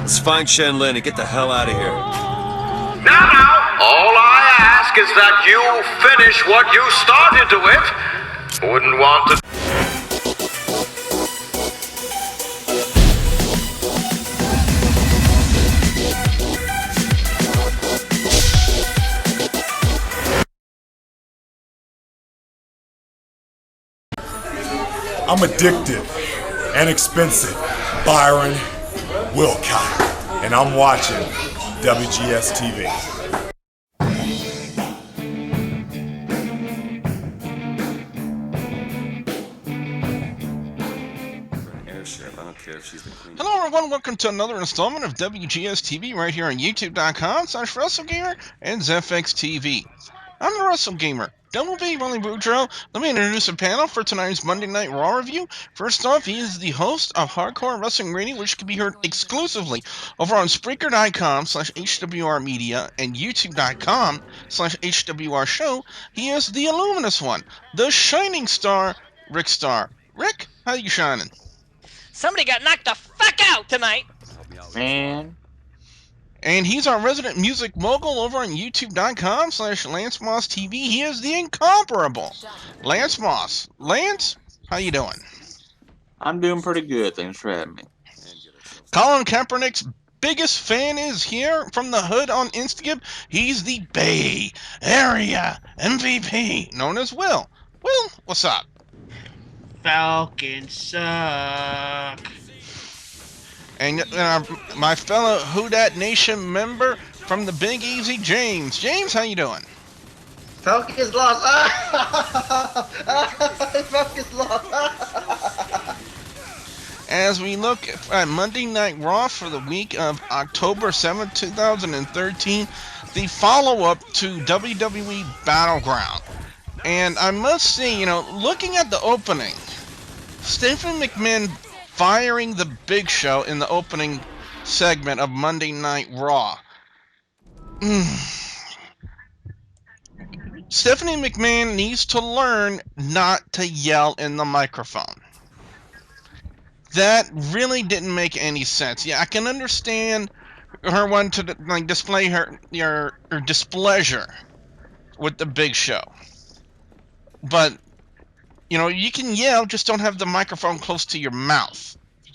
Let's find Shenlin and get the hell out of here. Now, all I ask is that you finish what you started to it. Wouldn't want to... I'm addictive and expensive. Byron Wilcott. And I'm watching WGS-TV. Hello everyone, welcome to another installment of WGS-TV right here on YouTube.com/WrestleGamer and ZFX-TV. I'm the Wrestle Gamer, WB Willie Boudreaux. Let me introduce a panel for tonight's Monday Night RAW review. First off, he is the host of Hardcore Wrestling Radio, which can be heard exclusively over on Spreaker.com/HWR Media and YouTube.com/HWR Show. He is the Illuminous One, the Shining Star, Rick Star. Rick, how you shining? Somebody got knocked the fuck out tonight! Man. And he's our resident music mogul over on YouTube.com/LanceMossTV. He is the incomparable Lance Moss. Lance, how you doing? I'm doing pretty good, thanks for having me. Colin Kaepernick's biggest fan is here from the hood on Instagram. He's the Bay Area MVP, known as Will. Will, what's up? Falcons suck. And my fellow Who Dat Nation member from the Big Easy, James. James, how you doing? Falcons lost. Falcons lost. As we look at Monday Night Raw for the week of October 7th, 2013, the follow-up to WWE Battleground. And I must say, looking at the opening, Stephanie McMahon firing the Big Show in the opening segment of Monday Night Raw. Stephanie McMahon needs to learn not to yell in the microphone. That really didn't make any sense. Yeah, I can understand her wanting to display her displeasure with the Big Show. But you can yell, just don't have the microphone close to your mouth.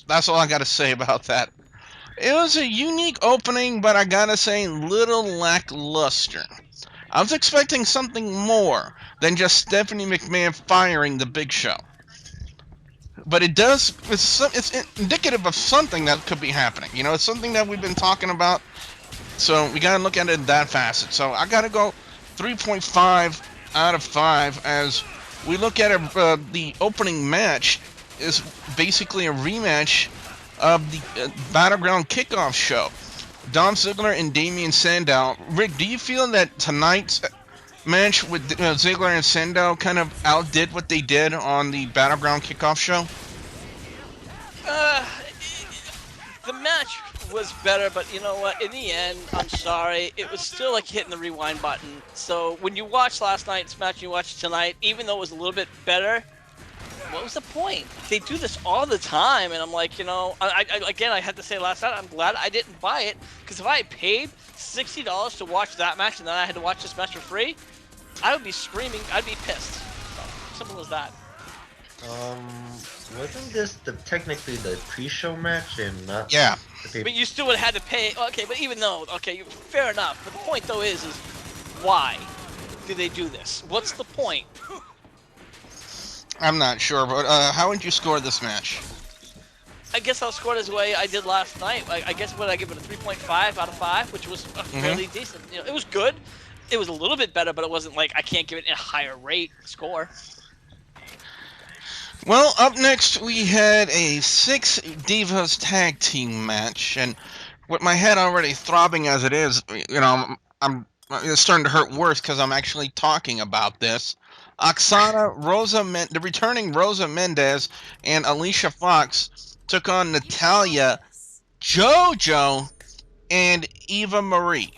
That's all I gotta say about that. It was a unique opening, but I gotta say, little lackluster. I was expecting something more than just Stephanie McMahon firing the Big Show. But it's indicative of something that could be happening. It's something that we've been talking about, so we gotta look at it in that facet. So I gotta go 3.5 out of 5 as we look at the opening match is basically a rematch of the Battleground Kickoff show. Dolph Ziggler and Damien Sandow. Rick, do you feel that tonight's match with Ziggler and Sandow kind of outdid what they did on the Battleground Kickoff show? The match was better, but you know what? In the end, I'm sorry, it was still like hitting the rewind button. So when you watched last night's match, you watched tonight, even though it was a little bit better, what was the point? They do this all the time, and I'm like, I had to say last night, I'm glad I didn't buy it, because if I had paid $60 to watch that match and then I had to watch this match for free, I would be screaming, I'd be pissed. So, simple as that. Wasn't this technically the pre-show match and not? Yeah. But you still would have had to pay. Okay, but even though, fair enough. But the point though is why do they do this? What's the point? I'm not sure, but how would you score this match? I guess I'll score it as the way I did last night. I guess I give it a 3.5 out of 5, which was fairly decent. It was good. It was a little bit better, but it wasn't like I can't give it a higher rate score. Well, up next we had a 6 Divas tag team match, and with my head already throbbing as it is, I'm it's starting to hurt worse because I'm actually talking about this. Oksana, the returning Rosa Mendez, and Alicia Fox took on Natalya, JoJo, and Eva Marie.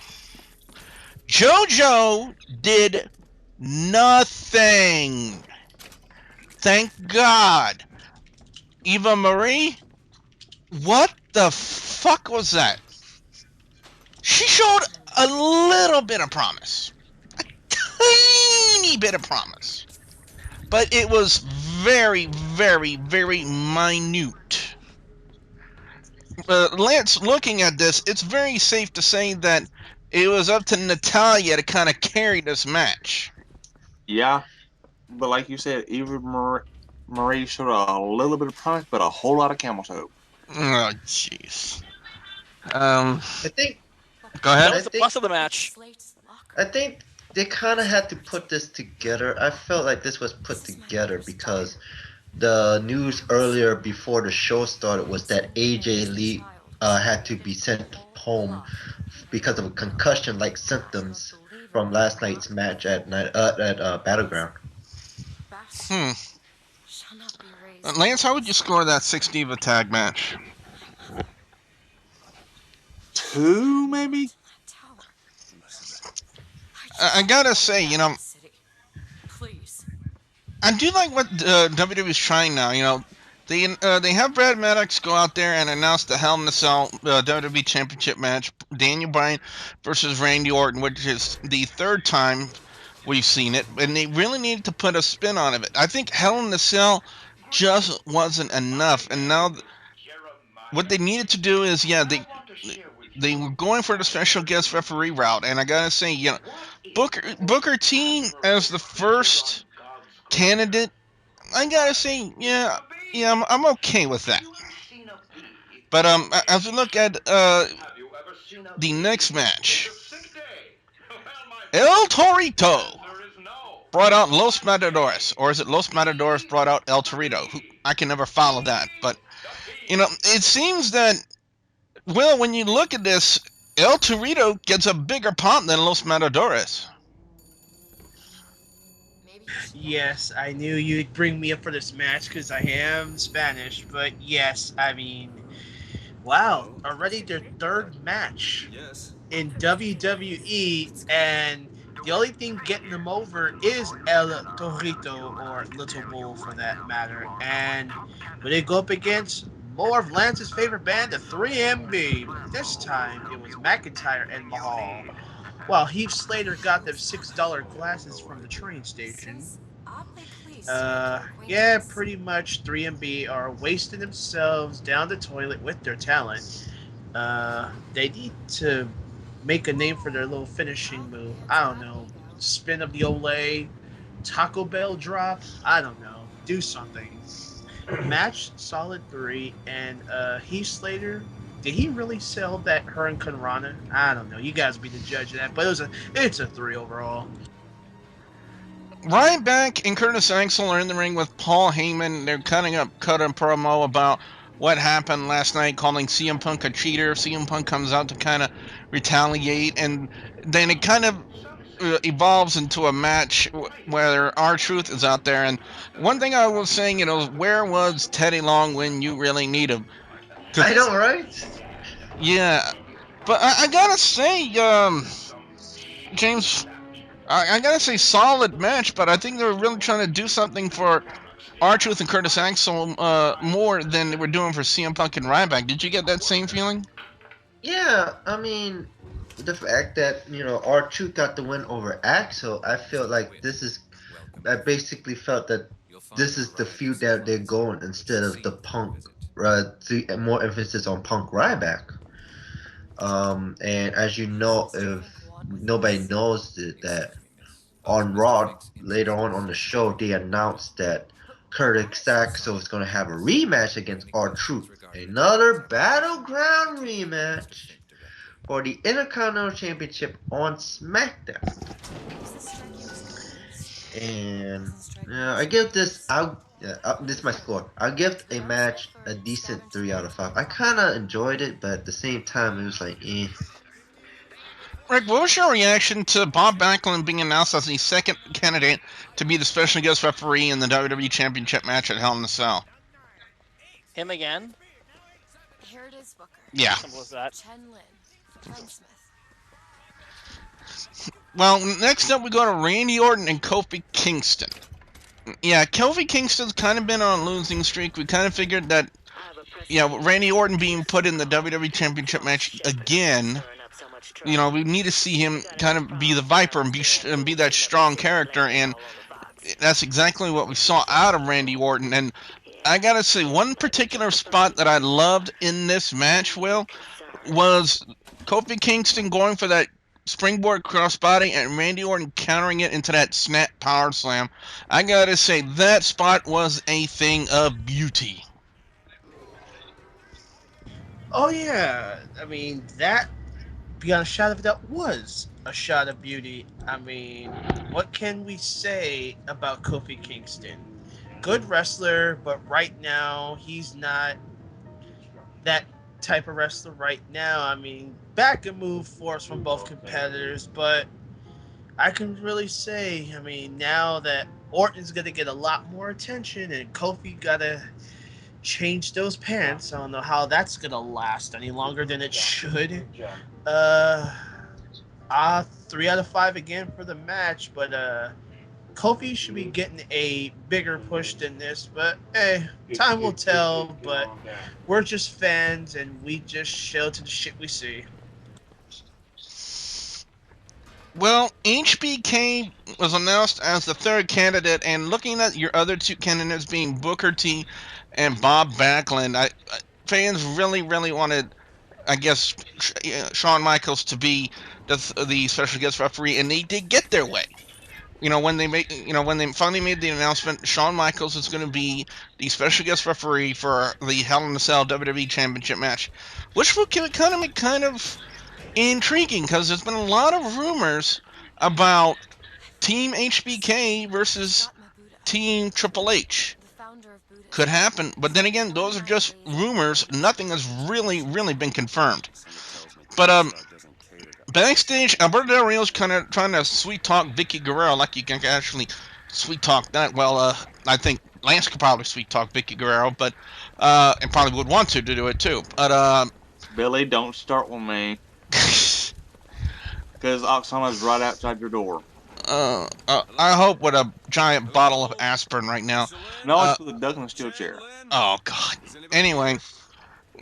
JoJo did nothing. Thank God. Eva Marie? What the fuck was that? she showed a little bit of promise. A tiny bit of promise. But it was very, very, very minute. Lance, looking at this, it's very safe to say that it was up to Natalya to kind of carry this match. Yeah, but like you said, even Marie showed a little bit of promise, but a whole lot of camel toe. Oh, jeez. I think Go ahead. That was the plus of the match. I think they kind of had to put this together. I felt like this was put together because the news earlier before the show started was that AJ Lee had to be sent home because of concussion-like symptoms from last night's match at Battleground. Lance, how would you score that 6 Diva tag match? 2, maybe? I gotta say, you know, I do like what WWE is trying now. You know, they have Brad Maddox go out there and announce the Hell in a Cell WWE Championship match, Daniel Bryan versus Randy Orton, which is the third time we've seen it, and they really needed to put a spin on it. I think Hell in a Cell just wasn't enough, and now what they needed to do is, yeah, they were going for the special guest referee route, and I gotta say, you know, Booker T as the first candidate, I gotta say, yeah, I'm okay with that. But as we look at the next match, El Torito brought out Los Matadores, or is it Los Matadores brought out El Torito? I can never follow that, but you know, it seems that, well, when you look at this, El Torito gets a bigger pop than Los Matadores. Yes, I knew you'd bring me up for this match because I am Spanish, but yes, I mean, wow, already their third match in WWE, and the only thing getting them over is El Torito, or Little Bull for that matter, and when they go up against more of Lance's favorite band, the 3MB, this time it was McIntyre and Mahal. While Heath Slater got them $6 glasses from the train station. Yeah, pretty much 3MB are wasting themselves down the toilet with their talent. They need to make a name for their little finishing move. I don't know. Spin of the Olay, Taco Bell drop. I don't know. Do something. Match solid 3, and Heath Slater. Did he really sell that Hurricane Rana? I don't know. You guys be the judge of that, but it's a 3 overall. Ryback and Curtis Axel are in the ring with Paul Heyman. They're cutting a promo about what happened last night, calling CM Punk a cheater. CM Punk comes out to kind of retaliate, and then it kind of evolves into a match where R-Truth is out there. And one thing I was saying, you know, where was Teddy Long when you really need him? I know, right? Yeah, but I gotta say, James, I gotta say, solid match. But I think they were really trying to do something for R-Truth and Curtis Axel more than they were doing for CM Punk and Ryback. Did you get that same feeling? Yeah, I mean, the fact that, you know, R-Truth got the win over Axel, I feel like I basically felt that this is the feud that they're going instead of the Punk, more emphasis on Punk Ryback. And as you know, if nobody knows it, that on Raw later on the show, they announced that Curtis Axel is going to have a rematch against R-Truth, another Battleground rematch for the Intercontinental Championship on SmackDown. And I give this this is my score. I'll give a match a decent 3 out of 5. I kind of enjoyed it, but at the same time, it was like, eh. Rick, what was your reaction to Bob Backlund being announced as the second candidate to be the special guest referee in the WWE Championship match at Hell in a Cell? Him again? Here it is, Booker. Yeah. Simple as that. Chen Lin, Ken Smith. Well, next up we go to Randy Orton and Kofi Kingston. Yeah, Kofi Kingston's kind of been on a losing streak. We kind of figured that, Randy Orton being put in the WWE Championship match again You know, we need to see him kind of be the Viper and be that strong character, and that's exactly what we saw out of Randy Orton. And I gotta say, one particular spot that I loved in this match, Will, was Kofi Kingston going for that springboard crossbody and Randy Orton countering it into that snap power slam. I gotta say, that spot was a thing of beauty. Oh yeah, I mean that beyond a shot of a doubt was a shot of beauty. I mean, what can we say about Kofi Kingston? Good wrestler, but right now he's not that type of wrestler right now. I mean, back and move force from both competitors, but I can really say, I mean, now that Orton's gonna get a lot more attention and Kofi gotta change those pants. I don't know how that's gonna last any longer than it should. Uh, 3 out of 5 again for the match, but Kofi should be getting a bigger push than this. But hey, time will tell. But we're just fans, and we just show to the shit we see. Well, HBK was announced as the third candidate, and looking at your other two candidates being Booker T and Bob Backlund, fans really, really wanted, I guess, Shawn Michaels to be the special guest referee, and they did get their way. When they finally made the announcement, Shawn Michaels is going to be the special guest referee for the Hell in a Cell WWE Championship match, which will kind of intriguing because there's been a lot of rumors about Team HBK versus Team Triple H. Could happen, but then again, those are just rumors. Nothing has really been confirmed. But backstage, Alberto Del Rio's kind of trying to sweet talk Vicky Guerrero like you can actually sweet talk that. Well, I think Lance could probably sweet talk Vicky Guerrero, but and probably would want to do it too. But Billy, don't start with me. Because Oksana's right outside your door. I hope with a giant bottle of aspirin right now. No, it's with a duck in a steel chair. Oh God. Anyway,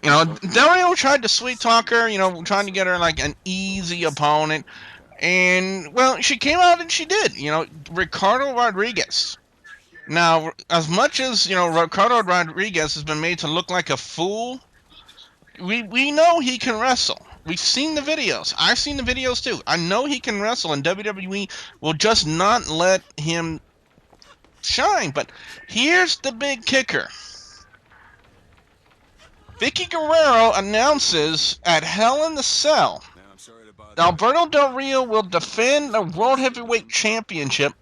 Del Rio tried to sweet talk her. Trying to get her like an easy opponent, and well, she came out and she did. Ricardo Rodriguez. Now, as much as Ricardo Rodriguez has been made to look like a fool, we know he can wrestle. We've seen the videos. I've seen the videos too. I know he can wrestle, and WWE will just not let him shine. But here's the big kicker. Vicky Guerrero announces at Hell in the Cell, Alberto Del Rio will defend the World Heavyweight Championship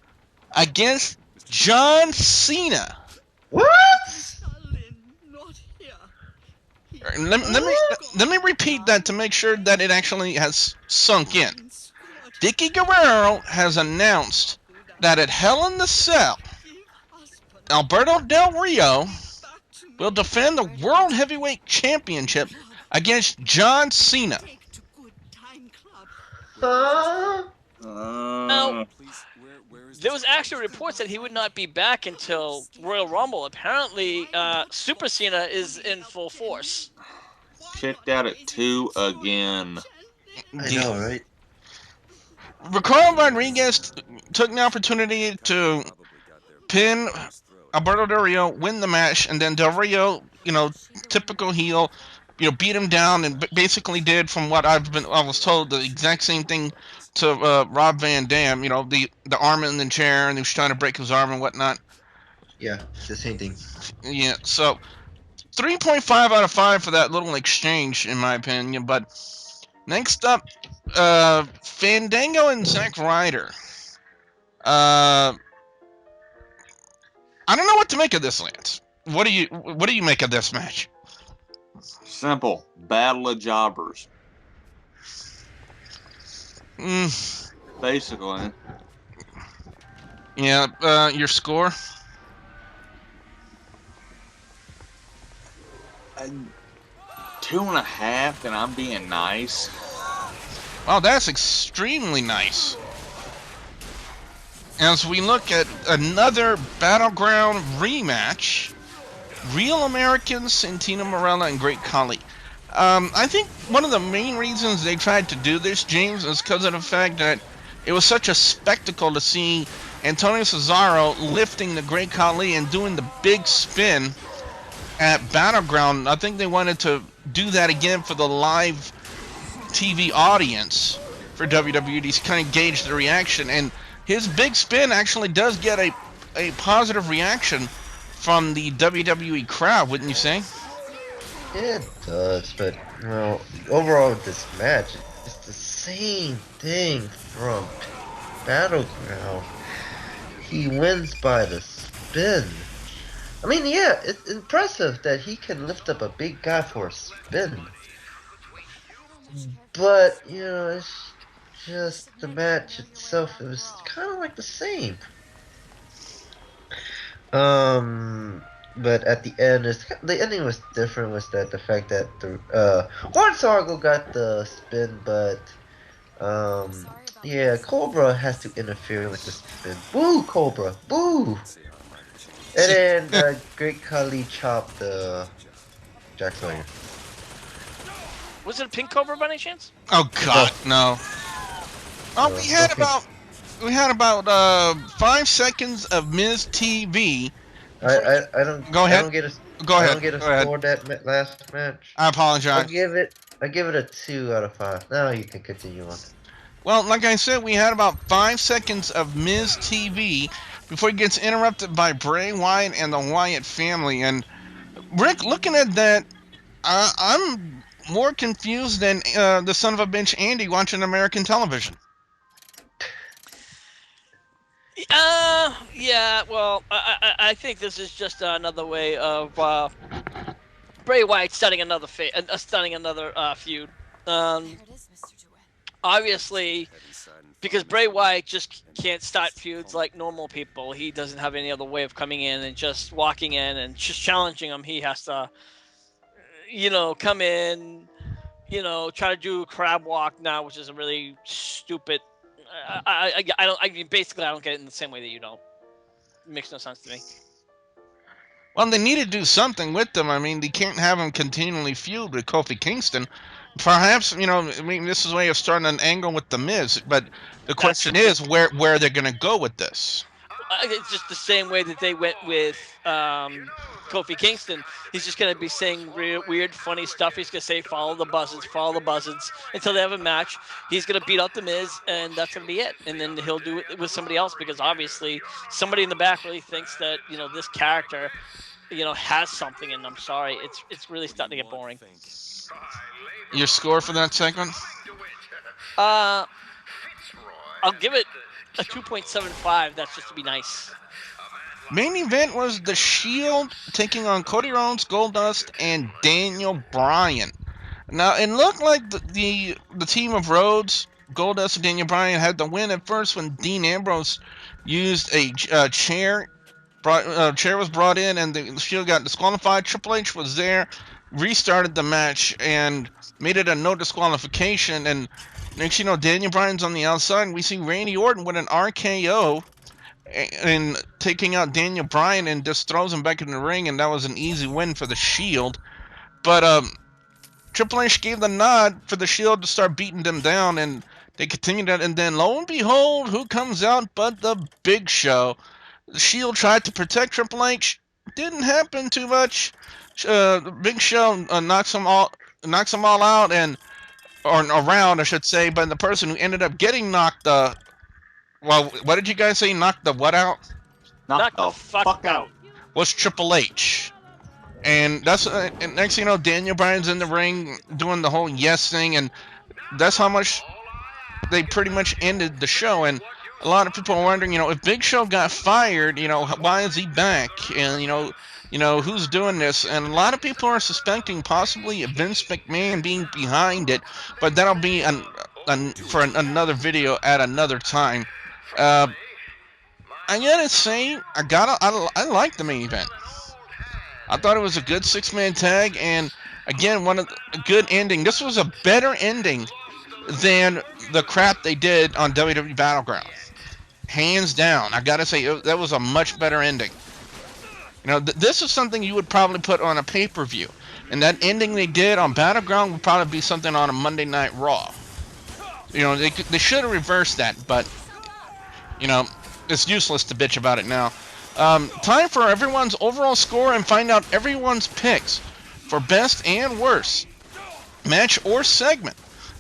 against John Cena. What? Let me repeat that to make sure that it actually has sunk in. Vicky Guerrero has announced that at Hell in the Cell, Alberto Del Rio will defend the World Heavyweight Championship against John Cena. Now, there was actually reports that he would not be back until Royal Rumble. Apparently, Super Cena is in full force. Checked out at 2 again. I know, right? Ricardo Rodriguez took the opportunity to pin Alberto Del Rio, win the match, and then Del Rio, typical heel, beat him down and basically did, from what I was told, the exact same thing to Rob Van Dam. The arm in the chair, and he was trying to break his arm and whatnot. Yeah, the same thing. Yeah, so 3.5 out of 5 for that little exchange, in my opinion. But next up, Fandango and Zack Ryder. I don't know what to make of this, Lance. What do you make of this match? Simple. Battle of jobbers. Basically. Yeah, your score? 2.5, and I'm being nice. Wow, that's extremely nice. As we look at another Battleground rematch, Real Americans, Santino Marella and Great Khali. I think one of the main reasons they tried to do this, James, is because of the fact that it was such a spectacle to see Antonio Cesaro lifting the Great Khali and doing the big spin at Battleground. I think they wanted to do that again for the live TV audience for WWE to kind of gauge the reaction. And his big spin actually does get a positive reaction from the WWE crowd, wouldn't you say? It does, but overall with this match, it's the same thing from Battleground. He wins by the spin. I mean, yeah, it's impressive that he can lift up a big guy for a spin. But, it's just the match itself, it was kind of like the same. But at the end, the ending was different. Was that the fact that the Hornswoggle got the spin, but yeah, Cobra has to interfere with the spin. Boo, Cobra, boo! And then Great Khali chopped Jack Sawyer. Was it a pink Cobra by any chance? Oh God, no. Oh, we had about 5 seconds of Ms. TV. I don't. Go ahead. I don't get a. Go ahead. I don't get a score that last match. I apologize. I give it a 2 out of 5. Now you can continue on. Well, like I said, we had about 5 seconds of Ms. TV before he gets interrupted by Bray Wyatt and the Wyatt family. And Rick, looking at that, I'm more confused than the son of a bitch Andy watching American television. Yeah. Well, I think this is just another way of Bray Wyatt starting another feud. Obviously, because Bray Wyatt just can't start feuds like normal people. He doesn't have any other way of coming in and just walking in and just challenging him. He has to, come in, try to do a crab walk now, which is a really stupid. I don't get it in the same way that you don't. It makes no sense to me. Well, they need to do something with them. I mean, they can't have him continually feud with Kofi Kingston. Perhaps, this is a way of starting an angle with The Miz, but the question is where they're going to go with this. It's just the same way that they went with Kofi Kingston. He's just going to be saying weird, funny stuff. He's going to say, follow the buzzards, until they have a match. He's going to beat up The Miz, and that's going to be it. And then he'll do it with somebody else, because obviously somebody in the back really thinks that, this character, has something. And I'm sorry, it's really starting to get boring. Your score for that segment? I'll give it a 2.75. That's just to be nice. Main event was The Shield taking on Cody Rhodes, Goldust, and Daniel Bryan. Now, it looked like the team of Rhodes, Goldust, and Daniel Bryan had the win at first when Dean Ambrose used a chair. Chair was brought in, and the Shield got disqualified. Triple H was there, restarted the match, and made it a no disqualification. And next you know, Daniel Bryan's on the outside, and we see Randy Orton with an RKO and taking out Daniel Bryan and just throws him back in the ring, and that was an easy win for the Shield. But Triple H gave the nod for the Shield to start beating them down, and they continued that. And then, lo and behold, who comes out but the Big Show? The Shield tried to protect Triple H. Didn't happen too much. The Big Show knocks them all out, or around, I should say. But the person who ended up getting knocked, well, what did you guys say? Knocked the what out? Knock the fuck out. Was Triple H. And that's and next thing you know, Daniel Bryan's in the ring doing the whole yes thing, and that's how much they pretty much ended the show. And a lot of people are wondering, if Big Show got fired, why is he back? And who's doing this? And a lot of people are suspecting possibly Vince McMahon being behind it, but that'll be for another video at another time. I gotta say, I like the main event. I thought it was a good 6-man tag, and again, a good ending. This was a better ending than the crap they did on WWE Battleground. Hands down. I gotta say, that was a much better ending. This is something you would probably put on a pay-per-view. And that ending they did on Battleground would probably be something on a Monday Night Raw. You know, they should have reversed that, but, you know, it's useless to bitch about it now. Time for everyone's overall score and find out everyone's picks for best and worst match or segment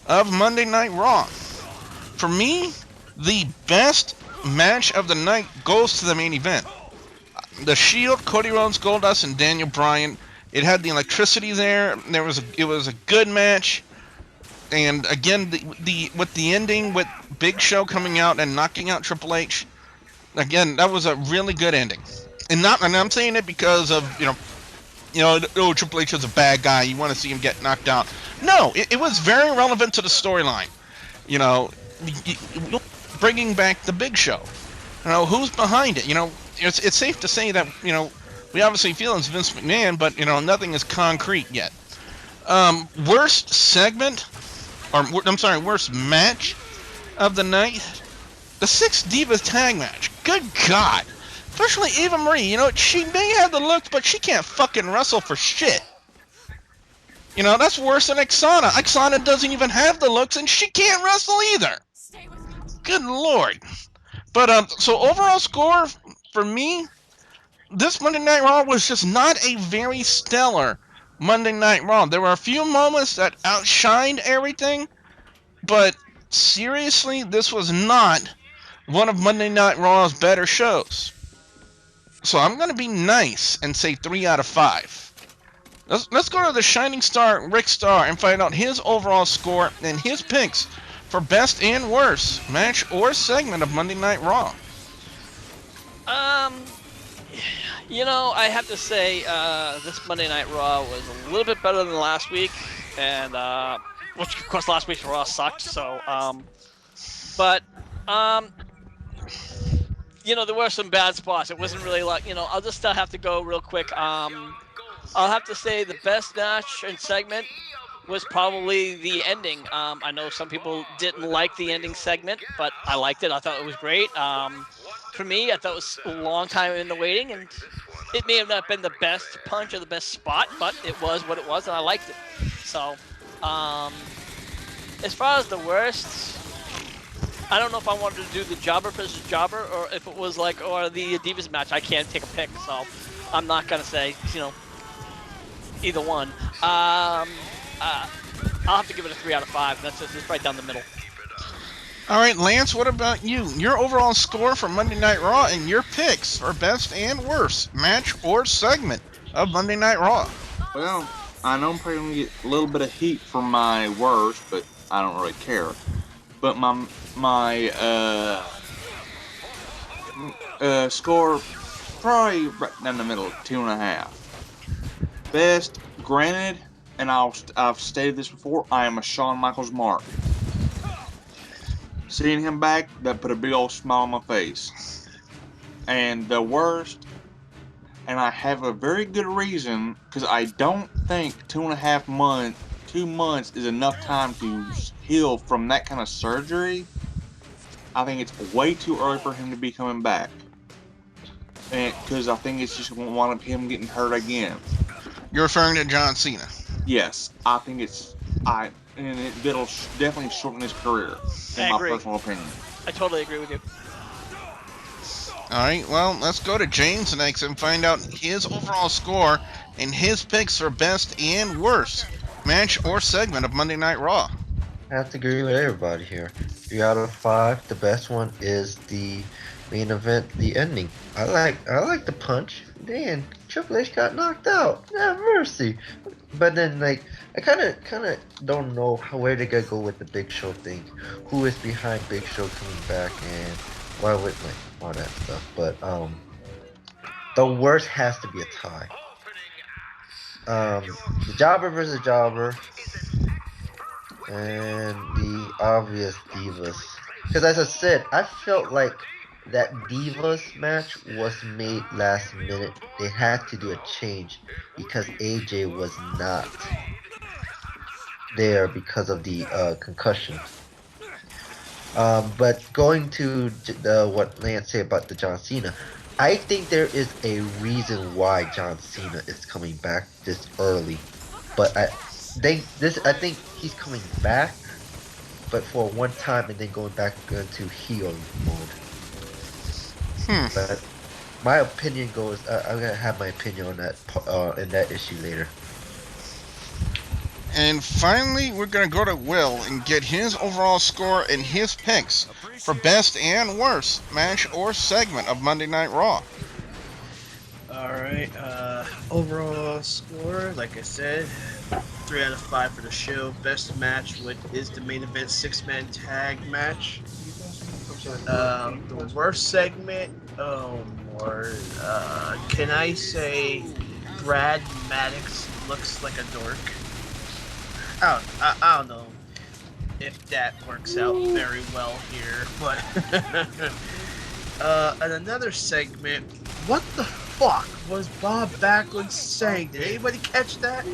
of Monday Night Raw. For me, the best match of the night goes to the main event. The Shield, Cody Rhodes, Goldust, and Daniel Bryan. It had the electricity there. It was a good match. And again, with the ending with Big Show coming out and knocking out Triple H, again, that was a really good ending. And I'm saying it because of oh, Triple H is a bad guy. You want to see him get knocked out. No, it was very relevant to the storyline. You know, bringing back the Big Show. You know, who's behind it? You know, it's safe to say that, you know, we obviously feel it's Vince McMahon, but, you know, nothing is concrete yet. Worst segment, worst match of the night, the 6 Divas tag match. Good God. Especially Eva Marie. You know, she may have the looks, but she can't fucking wrestle for shit. You know, that's worse than Oksana. Oksana doesn't even have the looks, and she can't wrestle either. Good Lord. But, so overall score for me, this Monday Night Raw was just not a very stellar Monday Night Raw. There were a few moments that outshined everything, but seriously, this was not one of Monday Night Raw's better shows. So I'm going to be nice and say 3 out of 5. Let's go to the Shining Star, Rick Starr, and find out his overall score and his picks for best and worst match or segment of Monday Night Raw. You know, I have to say this Monday Night Raw was a little bit better than last week, and which of course last week's Raw sucked. So, you know, there were some bad spots. It wasn't really like, you know, I'll just have to go real quick. I'll have to say the best match and segment was probably the ending. I know some people didn't like the ending segment, but I liked it. I thought it was great. For me, I thought it was a long time in the waiting, and it may have not been the best punch or the best spot, but it was what it was, and I liked it. So, as far as the worst, I don't know if I wanted to do the Jobber versus Jobber, or if it was like, or the Divas match. I can't take a pick, so I'm not gonna say, you know, either one. I'll have to give it a 3 out of 5. That's just right down the middle. All right, Lance, what about you? Your overall score for Monday Night Raw and your picks for best and worst match or segment of Monday Night Raw. Well, I know I'm probably going to get a little bit of heat for my worst, but I don't really care. But my score, probably right down the middle, 2.5. Best, granted, and I've stated this before, I am a Shawn Michaels mark. Seeing him back, that put a big old smile on my face. And the worst, and I have a very good reason, because I don't think 2 months is enough time to heal from that kind of surgery. I think it's way too early for him to be coming back. And because I think it's just going to wind up him getting hurt again. You're referring to John Cena? Yes, I think it'll definitely shorten his career, in my personal opinion. I totally agree with you. Alright, well, let's go to James next and find out his overall score and his picks for best and worst match or segment of Monday Night Raw. I have to agree with everybody here. 3 out of 5. The best one is the main event, the ending. I like the punch. Dan, Triple H got knocked out. Yeah, mercy. But then, like, I kind of don't know where they're gonna go with the Big Show thing. Who is behind Big Show coming back and why would, like, all that stuff. But the worst has to be a tie. The Jobber versus Jobber, and the obvious Divas. Because as I said, I felt like that Divas match was made last minute. They had to do a change because AJ was not there because of the concussion. But going to what Lance said about the John Cena, I think there is a reason why John Cena is coming back this early But I think he's coming back, but for one time and then going back into heel mode. But my opinion goes. I'm gonna have my opinion on that in that issue later. And finally, we're going to go to Will and get his overall score and his picks for best and worst match or segment of Monday Night Raw. Alright, overall score, like I said, 3 out of 5 for the show. Best match is the main event 6-man tag match. The worst segment, oh Lord, can I say Brad Maddox looks like a dork? I don't know if that works out very well here, but and another segment, what the fuck was Bob Backlund saying? Did anybody catch that?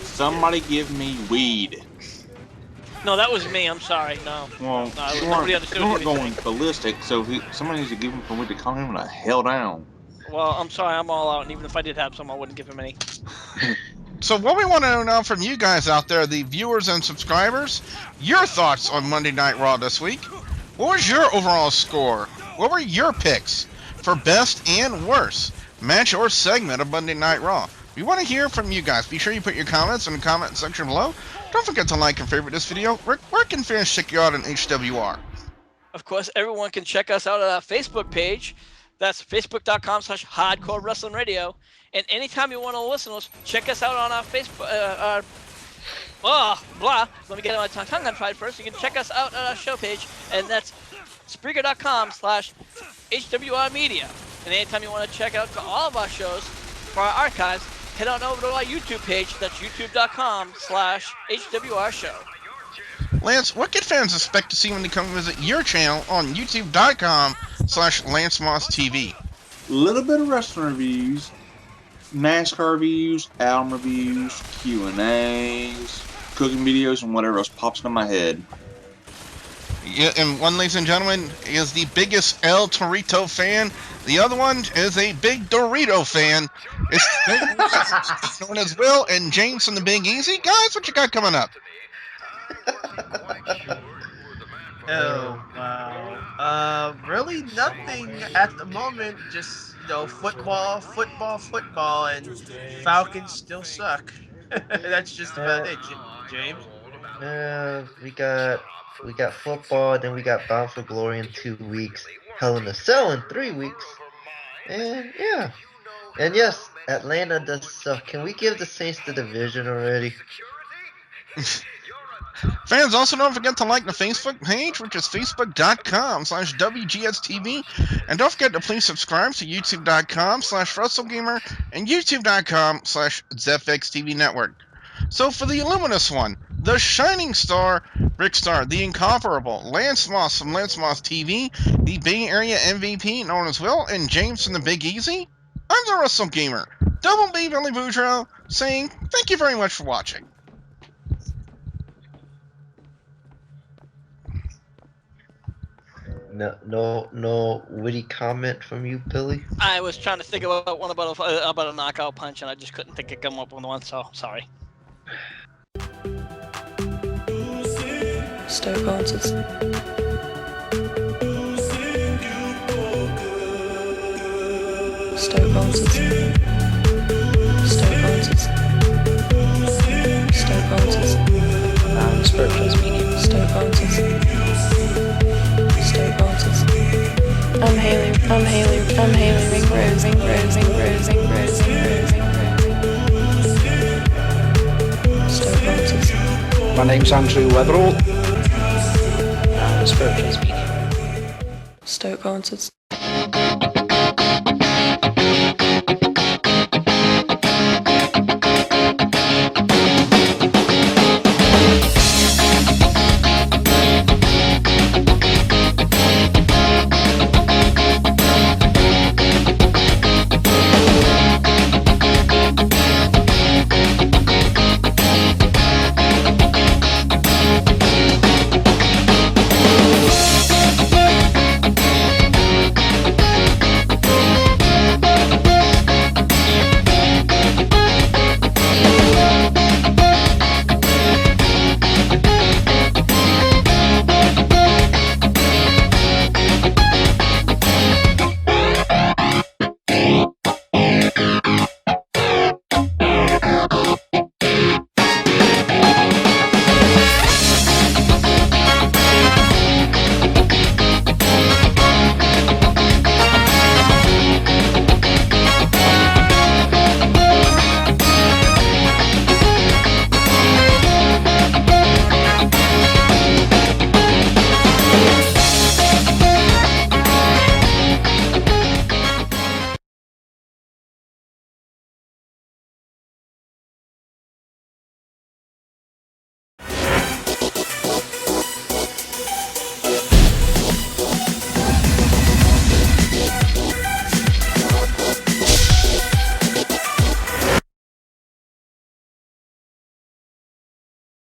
Somebody give me weed. No, that was me. I'm sorry. No. Well, No, you nobody weren't, understood you what weren't he was going saying. ballistic, so somebody needs to give him permission to calm him the hell down. Well, I'm sorry. I'm all out, and even if I did have some, I wouldn't give him any. So what we want to know from you guys out there, the viewers and subscribers, your thoughts on Monday Night Raw this week. What was your overall score? What were your picks for best and worst match or segment of Monday Night Raw? We want to hear from you guys. Be sure you put your comments in the comment section below. Don't forget to like and favorite this video. Where can fans check you out on HWR? Of course, everyone can check us out at our Facebook page. That's facebook.com/Hardcore Wrestling Radio. And anytime you want to listen to us, check us out on our Facebook. Let me get my tongue untied first. You can check us out at our show page, and that's Spreaker.com/HWR Media. And anytime you want to check out all of our shows for our archives, head on over to our YouTube page. That's youtube.com/HWR Show. Lance, what can fans expect to see when they come visit your channel on youtube.com/LanceMossTV? A little bit of wrestling reviews, NASCAR reviews, album reviews, Q&As, cooking videos, and whatever else pops into my head. Yeah, and one, ladies and gentlemen, is the biggest El Torito fan. The other one is a big Dorito fan. It's known as Will and James from the Big Easy. Guys, what you got coming up? Oh, wow. Really nothing at the moment. Just, football, and Falcons still suck. That's just about it, James. We got football, then we got Bound for Glory in 2 weeks, Hell in a Cell in 3 weeks, and yeah. And yes, Atlanta does suck. Can we give the Saints the division already? Fans, also don't forget to like the Facebook page, which is facebook.com/WGS-TV. And don't forget to please subscribe to youtube.com/WrestleGamer and youtube.com/ZFXTV Network. So for the Illuminous one, the Shining Star, Rick Star, the incomparable Lance Moss from Lance Moss TV, the Bay Area MVP known as Will, and James from the Big Easy, I'm the Wrestle Gamer, Double B Billy Boudreaux, saying thank you very much for watching. No witty comment from you, Billy? I was trying to think about one about a knockout punch, and I just couldn't think of come up with one, so sorry. Stoke answers. Stoke answers. Stoke answers. Stoke answers. Spirituals medium. Stoke answers. Stoke answers. I'm Haley Ringrose. Stoke answers. My name's Andrew Weatherall. Spirituals medium. Stoke answers.